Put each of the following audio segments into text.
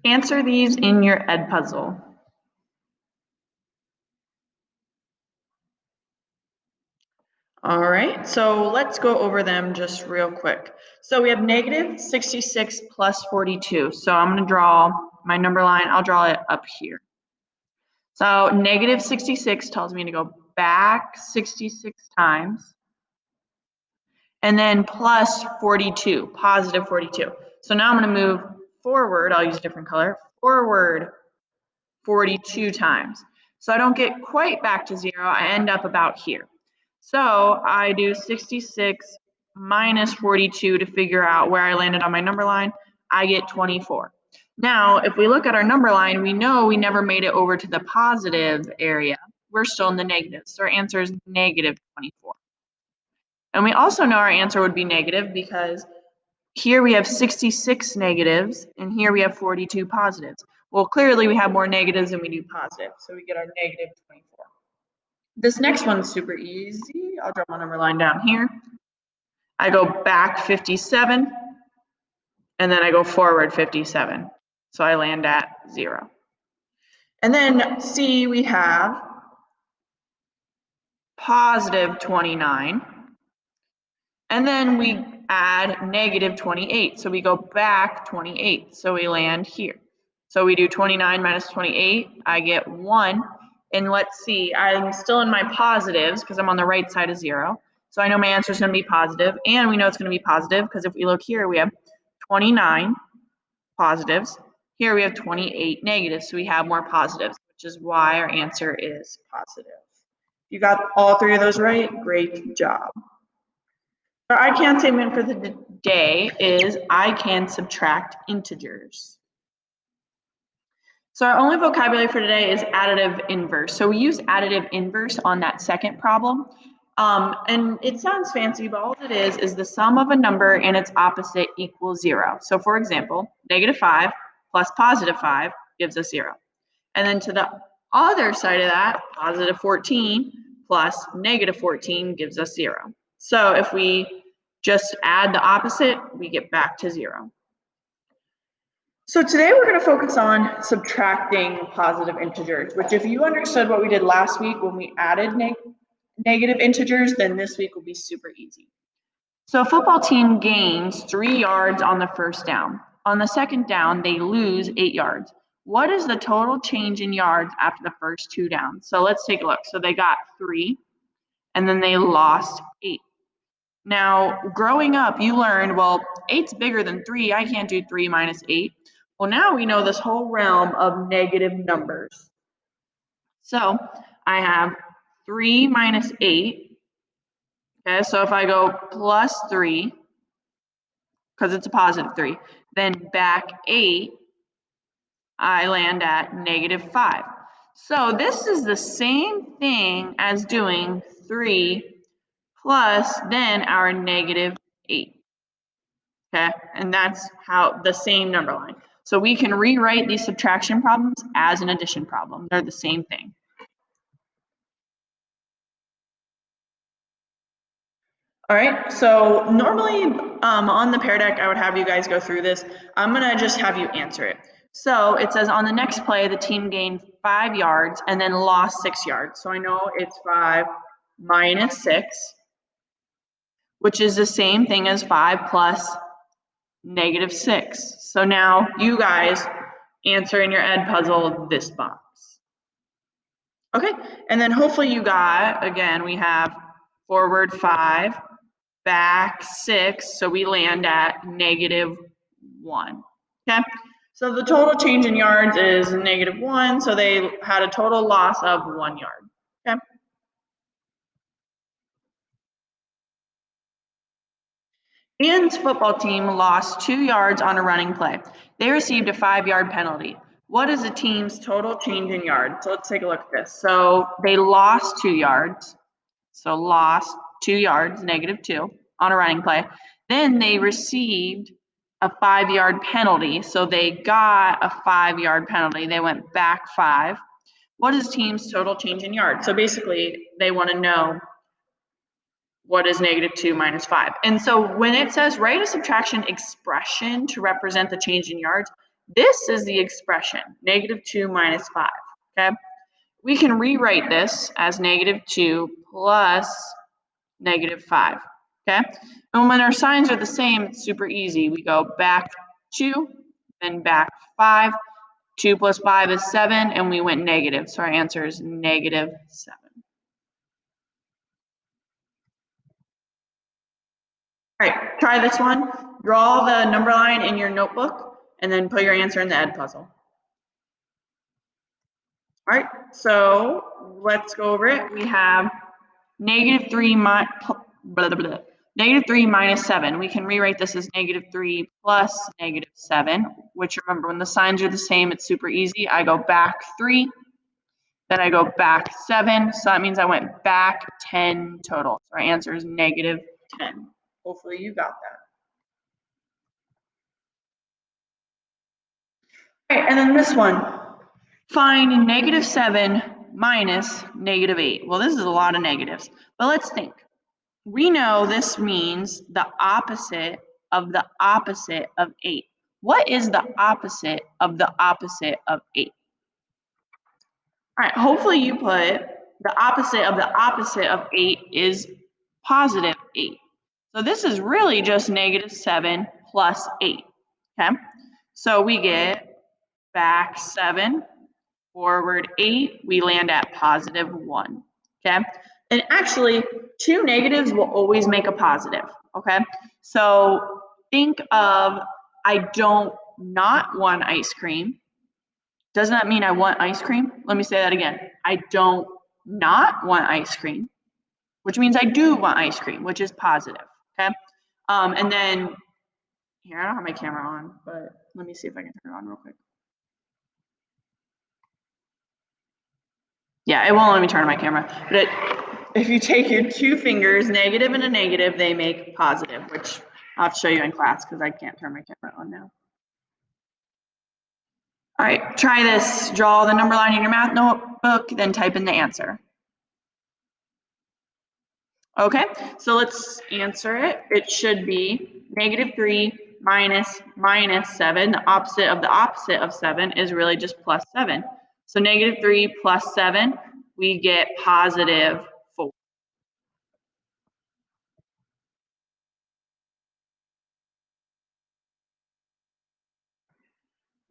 Answer these in your Edpuzzle. All right, so let's go over them just real quick. So we have negative 66 plus 42. So I'm going to draw my number line. I'll draw it up here. So negative 66 tells me to go back 66 times. And then plus 42, positive 42. So now I'm going to move forward. I'll use a different color. Forward 42 times. So I don't get quite back to 0. I end up about here. So I do 66 minus 42 to figure out where I landed on my number line. I get 24. Now, if we look at our number line, we know we never made it over to the positive area. We're still in the negative. So our answer is negative 24. And we also know our answer would be negative because here we have 66 negatives and here we have 42 positives. Well, clearly we have more negatives than we do positives, so we get our negative 24. This next one's super easy. I'll draw my number line down here. I go back 57, and then I go forward 57. So I land at 0. And then C, we have positive 29. And then we add negative 28. So we go back 28. So we land here. So we do 29 minus 28. I get 1. And let's see, I'm still in my positives because I'm on the right side of 0. So I know my answer is going to be positive. And we know it's going to be positive because if we look here, we have 29 positives. Here we have 28 negatives. So we have more positives, which is why our answer is positive. You got all 3 of those right? Great job. Our I can statement for the day is I can subtract integers. So our only vocabulary for today is additive inverse. So we use additive inverse on that second problem. And it sounds fancy, but all it is the sum of a number and its opposite equals 0. So for example, negative 5 plus positive 5 gives us 0. And then to the other side of that, positive 14 plus negative 14 gives us 0. So if we just add the opposite, we get back to 0. So today we're going to focus on subtracting positive integers, which if you understood what we did last week when we added negative integers, then this week will be super easy. So a football team gains 3 yards on the first down. On the second down, they lose 8 yards. What is the total change in yards after the first 2 downs? So let's take a look. So they got 3, and then they lost 8. Now, growing up, you learned, well, 8's bigger than 3. I can't do 3 minus 8. Well, now we know this whole realm of negative numbers. So I have 3 minus 8. Okay, so if I go plus 3, because it's a positive 3, then back 8, I land at negative 5. So this is the same thing as doing 3 plus then our negative 8. Okay, and that's how the same number line. So we can rewrite these subtraction problems as an addition problem. They're the same thing. All right, so normally on the Pear Deck, I would have you guys go through this. I'm gonna just have you answer it. So it says on the next play, the team gained 5 yards and then lost 6 yards. So I know it's 5 minus 6, which is the same thing as 5 plus negative 6. So now you guys answer in your Edpuzzle this box. Okay, and then hopefully you got, again, we have forward 5, back 6, so we land at negative 1. Okay, so the total change in yards is negative 1, so they had a total loss of 1 yard. Okay. Ian's football team lost 2 yards on a running play. They received a 5-yard penalty. What is the team's total change in yards? So let's take a look at this. So they lost 2 yards. So lost 2 yards, negative 2, on a running play. Then they received a 5-yard penalty. So they got a 5-yard penalty. They went back 5. What is team's total change in yards? So basically, they want to know what is negative 2 minus 5. And so when it says write a subtraction expression to represent the change in yards, This is the expression, -2 minus 5, okay? We can rewrite this as -2 plus -5, okay? And when our signs are the same, it's super easy. We go back 2, then back 5. 2 plus 5 is 7, and we went negative, so our answer is -7. All right, try this one. Draw the number line in your notebook, and then put your answer in the Edpuzzle. All right, so let's go over it. We have -3 minus 7. We can rewrite this as -3 plus -7, which remember, when the signs are the same, it's super easy. I go back 3, then I go back 7, so that means I went back 10 total. So our answer is -10. Hopefully you got that. All right, and then this one. Find -7 minus -8. Well, this is a lot of negatives, but let's think. We know this means the opposite of the opposite of 8. What is the opposite of the opposite of 8? All right, hopefully you put the opposite of the opposite of 8 is positive 8. So this is really just -7 plus 8, okay? So we get back 7, forward 8, we land at positive 1, okay? And actually, 2 negatives will always make a positive, okay? So think of, I don't not want ice cream. Doesn't that mean I want ice cream? Let me say that again. I don't not want ice cream, which means I do want ice cream, which is positive, okay? And then, here, I don't have my camera on, but let me see if I can turn it on real quick. Yeah, it won't let me turn on my camera, but if you take your 2 fingers, negative and a negative, they make positive, which I'll have to show you in class because I can't turn my camera on now. All right, try this. Draw the number line in your math notebook, then type in the answer. Okay, so let's answer it. It should be -3 minus -7. The opposite of 7 is really just plus 7. So -3 plus 7, we get positive 4.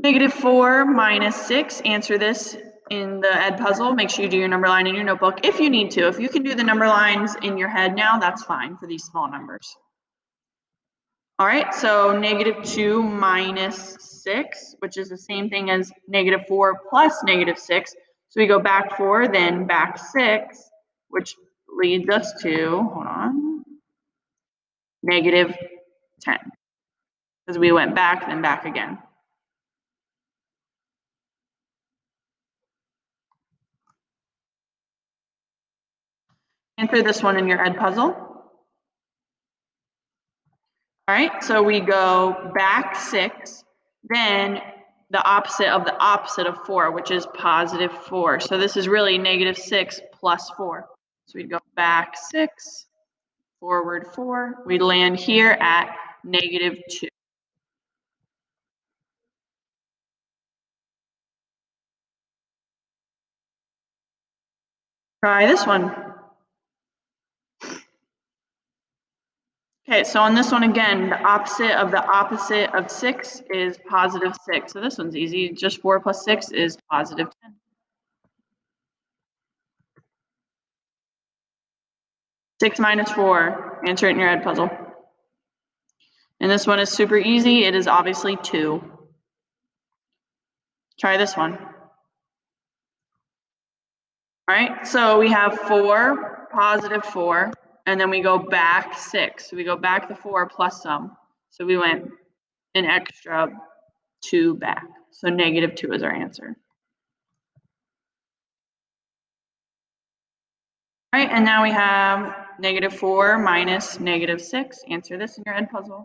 -4 minus 6, answer this in the Edpuzzle. Make sure you do your number line in your notebook if you need to. If you can do the number lines in your head now, that's fine for these small numbers. All right, so -2 minus 6, which is the same thing as -4 plus -6. So we go back 4, then back 6, which leads us to, hold on, -10, because we went back, then back again. Answer this one in your Edpuzzle. All right, so we go back 6, then the opposite of 4, which is positive 4. So this is really -6 plus 4. So we'd go back 6, forward 4. We land here at -2. Try this one. Okay, so on this one again, the opposite of 6 is positive 6. So this one's easy. Just 4 plus 6 is positive 10. Six minus 4. Answer it in your Edpuzzle. And this one is super easy. It is obviously 2. Try this one. All right, so we have 4, positive 4, and then we go back 6. So we go back the 4 plus some. So we went an extra 2 back. So -2 is our answer. All right, and now we have -4 minus -6. Answer this in your Edpuzzle.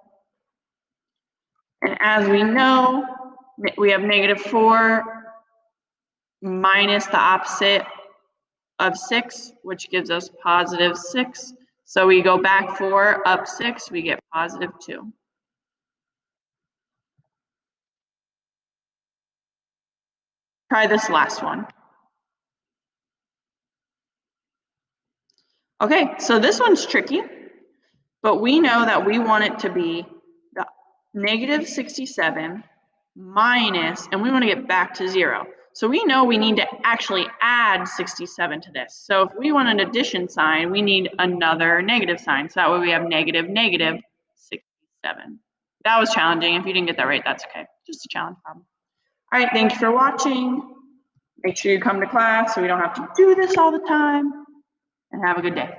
And as we know, we have -4 minus the opposite of 6, which gives us positive 6. So we go back 4, up 6, we get positive 2. Try this last one. Okay, so this one's tricky, but we know that we want it to be the negative 67 minus, and we want to get back to 0. So we know we need to actually add 67 to this. So if we want an addition sign, we need another negative sign. So that way we have negative 67. That was challenging. If you didn't get that right, that's okay. Just a challenge problem. All right, thank you for watching. Make sure you come to class so we don't have to do this all the time, and have a good day.